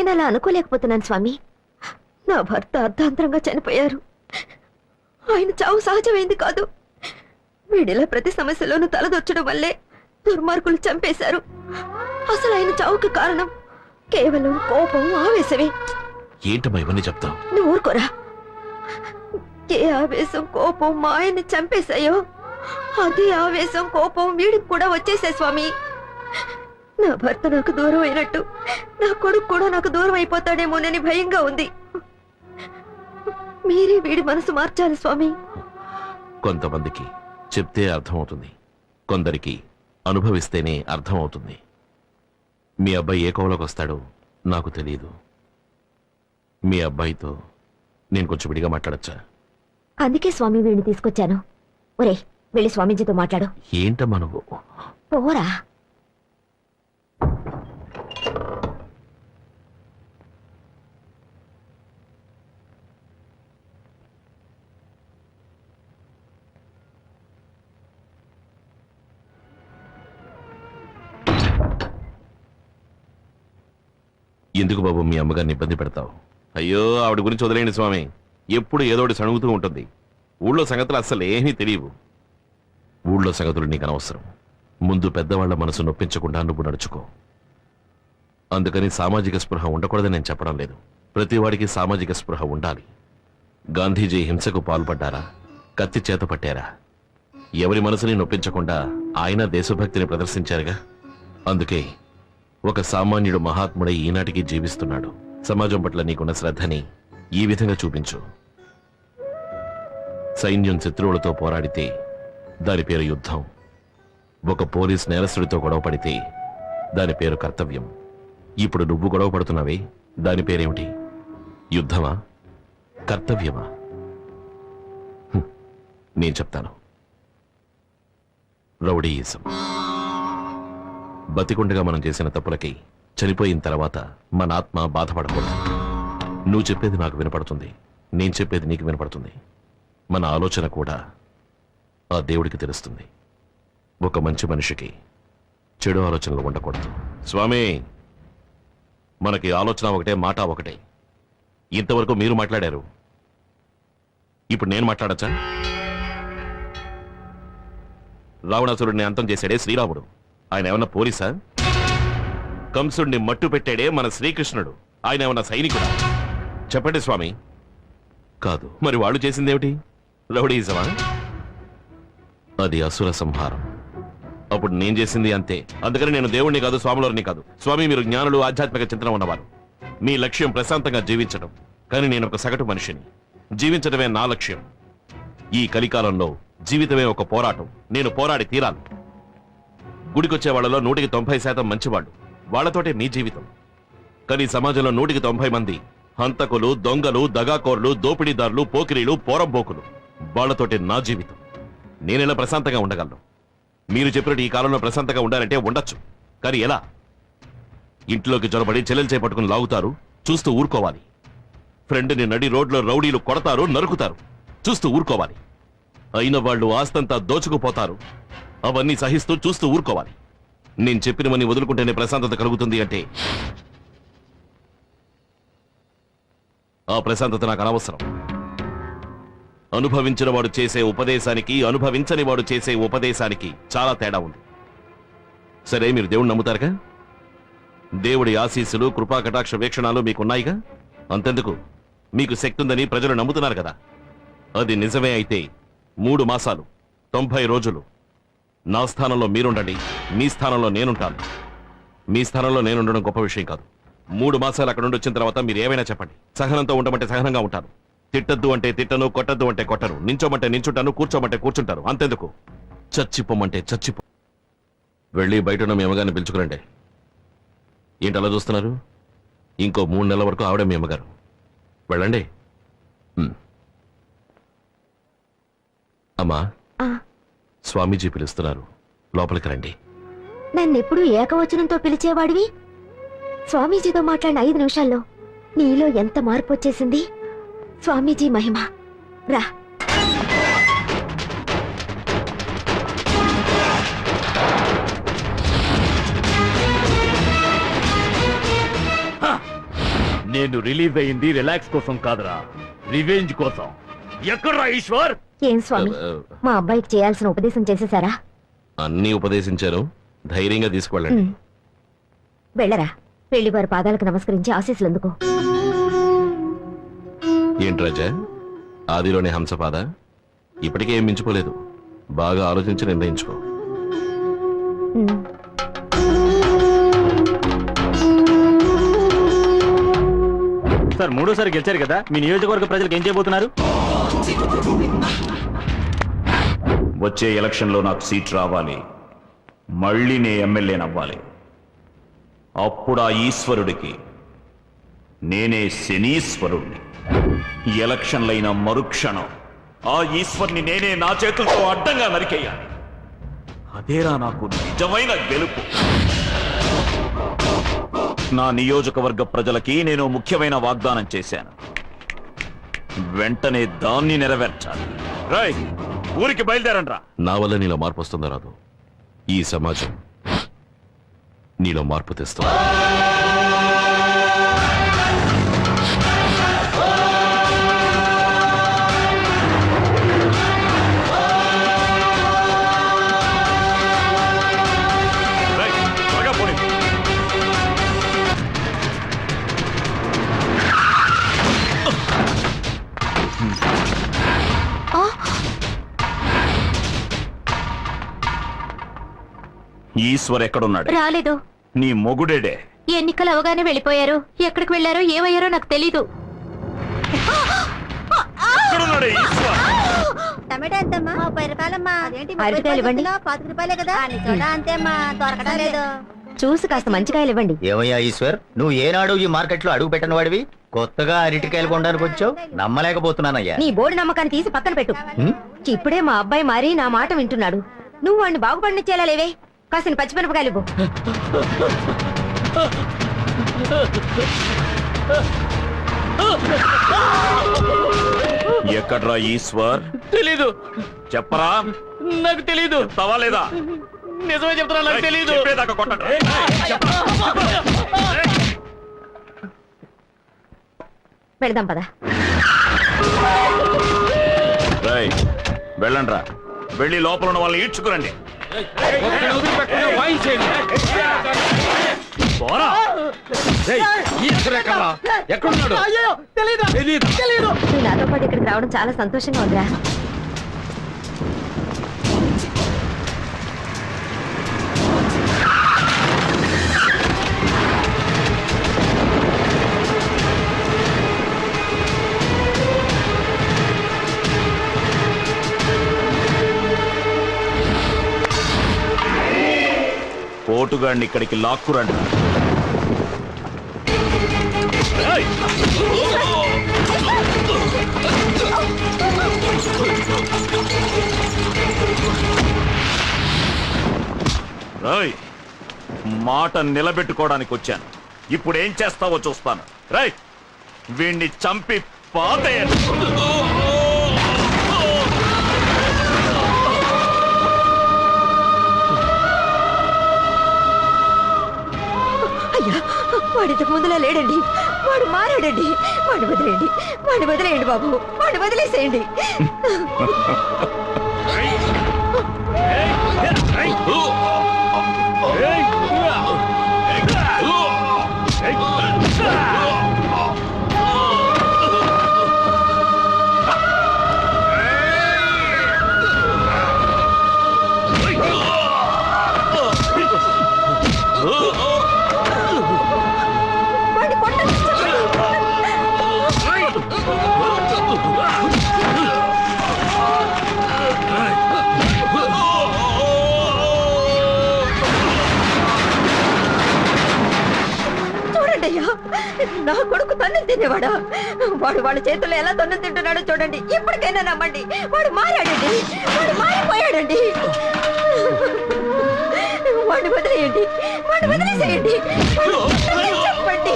నేను అలా అనుకోలేకపోతున్నాను స్వామి. నా భర్త అర్ధాంతరంగా చనిపోయారు. ఆయన చావు సహజమైంది కాదు. వీడిలా ప్రతి సమస్యలోనూ తలదొచ్చడం వల్లే దుర్మార్గులు చంపేశారు. అసలు ఆయన చావుకి కారణం కేవలం కోపం, ఆవేశమే. ఏంటమ్మా ఇవన్నీ చెప్తావు? నువ్వు ఊరుకోరా. ఏ ఆవేశం, కోపం మా ఆయన్ని చంపేశాయో అదే ఆవేశం, కోపం వీడికి కూడా వచ్చేసాయి స్వామి. నా భర్త నాకు దూరం అయినట్టు నా కొడుకు కూడా నాకు దూరం అయిపోతాడేమోనని భయంగా ఉంది. మీరే వీడి మనసు మార్చాలి స్వామి. కొంతమందికి చెప్తే అర్థమవుతుంది, కొందరికి అనుభవిస్తేనే అర్థమవుతుంది. మీ అబ్బాయి ఏ కోవలోకి వస్తాడో నాకు తెలియదు. మీ అబ్బాయితో నేను కొంచెం విడిగా మాట్లాడచ్చా? అందుకే స్వామి వీడిని తీసుకొచ్చాను. ఒరే, వెళ్ళి స్వామీజీతో మాట్లాడు. ఏంటమ్మా నువ్వు? పోరా. ఎందుకు బాబు మీ అమ్మగారిని ఇబ్బంది పెడతావు? అయ్యో, ఆవిడ గురించి వదిలేండి స్వామి. ఎప్పుడు ఏదోటి సణుగుతూ ఉంటుంది. ఊళ్ళో సంగతులు అస్సలు ఏమీ తెలియవు. ఊళ్ళో సంగతులు నీకు అనవసరం. ముందు పెద్దవాళ్ల మనసు నొప్పించకుండా నువ్వు నడుచుకో. అందుకని సామాజిక స్పృహ ఉండకూడదని నేను చెప్పడం లేదు. ప్రతివాడికి సామాజిక స్పృహ ఉండాలి. గాంధీజీ హింసకు పాల్పడ్డారా? కత్తి చేత పట్టారా? ఎవరి మనసుని నొప్పించకుండా ఆయన దేశభక్తిని ప్రదర్శించారుగా. అందుకే ఒక సామాన్యుడు మహాత్ముడై ఈనాటికి జీవిస్తున్నాడు. సమాజం పట్ల నీకున్న శ్రద్ధని ఈ విధంగా చూపించు. సైన్యం శత్రువులతో పోరాడితే దాని పేరు యుద్ధం. ఒక పోలీస్ నేరస్తుడితో గొడవ పడితే దాని పేరు కర్తవ్యం. ఇప్పుడు నువ్వు గొడవ పడుతున్నావే, దాని పేరేమిటి? యుద్ధమా? కర్తవ్యమా? నేను చెప్తాను. రౌడీయిజం. బతికుండగా మనం చేసిన తప్పులకి చనిపోయిన తర్వాత మన ఆత్మ బాధపడకూడదు. నువ్వు చెప్పేది నాకు వినపడుతుంది, నేను చెప్పేది నీకు వినపడుతుంది. మన ఆలోచన కూడా ఆ దేవుడికి తెలుస్తుంది. ఒక మంచి మనిషికి చెడు ఆలోచనలు ఉండకూడదు. స్వామి, మనకి ఆలోచన ఒకటే, మాట ఒకటే. ఇంతవరకు మీరు మాట్లాడారు, ఇప్పుడు నేను మాట్లాడచ్చా? రావణాసురుడిని అంతం చేశాడే శ్రీరాముడు. ఆయన ఏమన్నా పోలీసా? కంసుడిని మట్టు పెట్టాడే మన శ్రీకృష్ణుడు. ఆయన ఏమన్నా సైనికుడా? చెప్పండి స్వామి. కాదు. మరి వాళ్ళు చేసిందేమిటి? రౌడీయిజమా? అది అసుర సంహారం. అప్పుడు నేను చేసింది అంతే. అందుకని నేను దేవుణ్ణి కాదు, స్వాములవారిని కాదు. స్వామి, మీరు జ్ఞానులు, ఆధ్యాత్మిక చింతన ఉన్నవారు. మీ లక్ష్యం ప్రశాంతంగా జీవించడం. కానీ నేను ఒక సగటు మనిషిని. జీవించడమే నా లక్ష్యం. ఈ కలికాలంలో జీవితమే ఒక పోరాటం. నేను పోరాడి తీరాలి. గుడికొచ్చే వాళ్ళలో 190% మంచివాళ్ళు. వాళ్లతోటే మీ జీవితం. కానీ సమాజంలో 190 మంది హంతకులు, దొంగలు, దగాకోర్లు, దోపిడీదారులు, పోకిరీలు, పోరంబోకులు. వాళ్లతోటే నా జీవితం. నేనెలా ప్రశాంతంగా ఉండగలను? మీరు చెప్పినట్టు ఈ కాలంలో ప్రశాంతంగా ఉండాలంటే ఉండొచ్చు. కానీ ఎలా? ఇంట్లోకి జొరబడి చెల్లెలు చేపట్టుకుని లాగుతారు, చూస్తూ ఊరుకోవాలి. ఫ్రెండ్ని నడి రోడ్లో రౌడీలు కొడతారు, నరుకుతారు, చూస్తూ ఊరుకోవాలి. అయిన వాళ్ళు ఆస్తంతా దోచుకుపోతారు. అవన్నీ సహిస్తూ చూస్తూ ఊరుకోవాలి. నేను చెప్పినవన్నీ వదులుకుంటేనే ప్రశాంతత కలుగుతుంది అంటే ఆ ప్రశాంతత నాకు అనవసరం. అనుభవించిన వాడు చేసే ఉపదేశానికి, అనుభవించని వాడు చేసే ఉపదేశానికి చాలా తేడా ఉంది. సరే, మీరు దేవుణ్ణి నమ్ముతారుగా? దేవుడి ఆశీస్సులు, కృపా కటాక్ష వీక్షణాలు మీకున్నాయిగా. అంతెందుకు, మీకు శక్తి ఉందని ప్రజలు నమ్ముతున్నారు కదా. అది నిజమే అయితే 3 మాసాలు 90 రోజులు నా స్థానంలో మీరుండండి, మీ స్థానంలో నేనుంటాను. మీ స్థానంలో నేనుండడం గొప్ప విషయం కాదు. 3 మాసాలు అక్కడ నుండి వచ్చిన తర్వాత మీరు ఏమైనా చెప్పండి. సహనంతో ఉండమంటే సహనంగా ఉంటాను. తిట్టద్దు అంటే తిట్టను, కొట్టద్దు అంటే కొట్టను, నించోమంటే నించుంటాను, కూర్చోమంటే కూర్చుంటాను. అంతెందుకు, చచ్చిపోమంటే చచ్చిపో. వెళ్ళి బయట మీ అమ్మగారిని పిలుచుకురండి. ఏంటి అలా చూస్తున్నారు? ఇంకో 3 నెలల వరకు ఆవిడే మీ అమ్మగారు. వెళ్ళండి. అమ్మా, స్వామీజీ పిలుస్తున్నారు, లోపలికి రండి. నన్నెప్పుడు ఏకవచనంతో పిలిచేవాడివి. స్వామీజీతో మాట్లాడిన 5 నిమిషాల్లో నీలో ఎంత మార్పు వచ్చేసింది. స్వామీజీ మహిమ. రా. నేను రిలీజ్ అయింది రిలాక్స్ కోసం కాదురా, రివెంజ్ కోసం. ఎక్కడ్రా ఈశ్వర్? ఏం స్వామి, మా అబ్బాయికి చేయాల్సిన ఉపదేశం చేసేసారా? అన్నీ ఉపదేశించాను, ధైర్యంగా తీసుకువెళ్ళండి. వెళ్ళరా, వెళ్ళి వారి పాదాలకు నమస్కరించి ఆశీస్సులు అందుకో. ఏంటి రాజా, ఆదిలోనే హంసపాద? ఇప్పటికే ఏం మించిపోలేదు, బాగా ఆలోచించి నిర్ణయించుకో. ఉమ్. సార్ మూడోసారి గెలిచారు కదా, మీ నియోజకవర్గ ప్రజలకు ఏం చేయబోతున్నారు? వచ్చే ఎలక్షన్లో నాకు సీట్ రావాలి, మళ్ళీ నే ఎమ్మెల్యేనవ్వాలి. అప్పుడు ఆ ఈశ్వరుడికి నేనే శనీశ్వరుణ్ణి. ఎలక్షన్లైన మరుక్షణం ఆ ఈశ్వర్ని నేనే నా చేతులతో అడ్డంగా నరికేయాలి. అదేరా నాకు నిజమైన గెలుపు. నా నియోజకవర్గ ప్రజలకి నేను ముఖ్యమైన వాగ్దానం చేశాను, వెంటనే దాన్ని నెరవేర్చాలి. రై, ఊరికి బయలుదేరండ్రా. నా వల్ల నీలో మార్పు వస్తుందో రాదు, ఈ సమాజం నీలో మార్పు తెస్తుంది. రై, త్వరగా పోనీ. ఈశ్వర్ ఎక్కడున్నాడు? రాలేదు. నీ మొగుడేడే? ఎన్నికలు అవగానే వెళ్ళిపోయారు. ఎక్కడికి వెళ్ళారో ఏమయ్యారో నాకు తెలీదు. ఎక్కడున్నాడే ఈశ్వర్? టమాటా ఎంతమ్మా? 30 రూపాయలమ్మా. అరటికాయలు ఇవ్వండి. 25 రూపాయలే కదా. అంతేమ్మా, దొరకడం లేదు. చూసి కాస్త మంచి కాయలు ఇవ్వండి. ఏమయ్యా ఈశ్వర్, నువ్వు ఏనాడు ఈ మార్కెట్ లో అడుగు పెట్టని వాడివి, కొత్తగా అరటికాయలు కొనడానికి వచ్చావు? నమ్మలేకపోతున్నానయ్యా. నీ బోర్డు నమ్మకాన్ని తీసి పక్కన పెట్టు. ఇప్పుడే మా అబ్బాయి మారి నా మాట వింటున్నాడు. నువ్వు వాడిని బాగుపడినిచ్చేలా లేవే. కాసిన పచ్చిమిరపకాయలు ఇవ్వు. ఎక్కడ్రా ఈశ్వర్? తెలీదు. చెప్పరా. నాకు తెలీదు. చెప్తావా లేదా? నిజమే చెప్తున్నా, నాకు తెలీదు. చెప్పేదాకా కొట్టండి. వెళదాం పద. రేయ్, వెళ్ళండ్రా. వెళ్ళి లోపల ఉన్న వాళ్ళని ఈడ్చుకురండి. పోరా. ఎక్కడున్నాడు? నువ్వు నాతో పాటు ఇక్కడికి రావడం చాలా సంతోషంగా ఉందిరా. పోటుగాడిని ఇక్కడికి లాక్కురండి. రేయ్, మాట నిలబెట్టుకోవడానికి వచ్చాను. ఇప్పుడు ఏం చేస్తావో చూస్తాను. రై, వీణ్ణి చంపి పాతేయండి. అయ్యా, వాడు ఇంతకు ముందులా లేడండి. వాడు మారాడండి. వాడిని వదిలేయండి, వాడిని వదిలేయండి బాబు, వాడిని వదిలేసేయండి. వాడిని కొట్టండి, చూడండి అయ్యా, నా కొడుకు తన్నులు తినేవాడా? వాడు వాళ్ళ చేతుల్లో ఎలా తన్నులు తింటున్నాడో చూడండి. ఇప్పటికైనా నమ్మండి, వాడు మారాడండి, వాడు మారిపోయాడండి. వాడిని వదిలేయండి, వాడిని వదిలేసేయండి, చెప్పండి.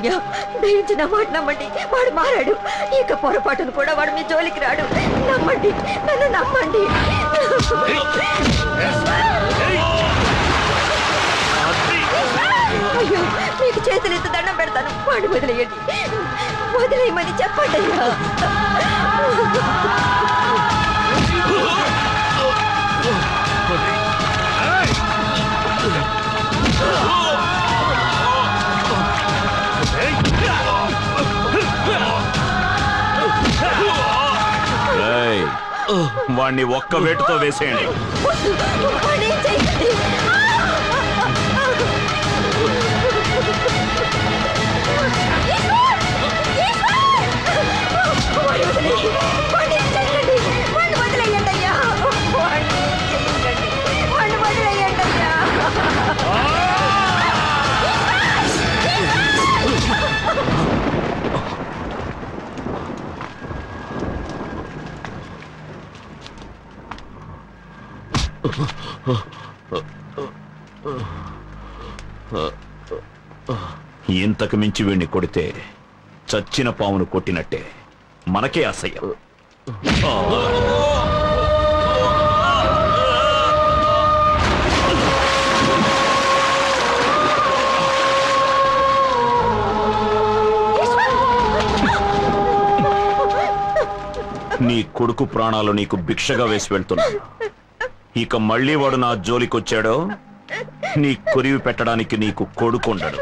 అయ్యా దయించి నా మాట నమ్మండి, వాడు మారాడు. ఇక పొరపాటును కూడా వాడు మీ జోలికి రాడు. నమ్మండి, నన్ను నమ్మండి. అయ్యో మీకు చేతులు ఎత్తు దండం పెడతాను, వాడు వదిలేయండి. వదిలేయమని చెప్పండి అయ్యా. ఏయ్, వాణ్ణి ఒక్క వేటుతో వేసేయండి. వాడేం చేయకండి. వాడు వదిలేయండి. వాడేం చేయకండి. వాడిని వదిలేయండి అయ్యా. వాడిని చేయకండి. వాడిని వదిలేయండి అయ్యా. ఇంతకు మించి వీణ్ణి కొడితే చచ్చిన పామును కొట్టినట్టే, మనకే అసహ్యం. నీ కొడుకు ప్రాణాలు నీకు భిక్షగా వేసి వెళ్తున్నాను. ఇక మళ్ళీ వాడు నా జోలికొచ్చాడో నీ కొరివి పెట్టడానికి నీకు కొడుకుండడు.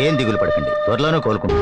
ఏం దిగులు పడకండి, త్వరలోనే కోలుకుంటాం.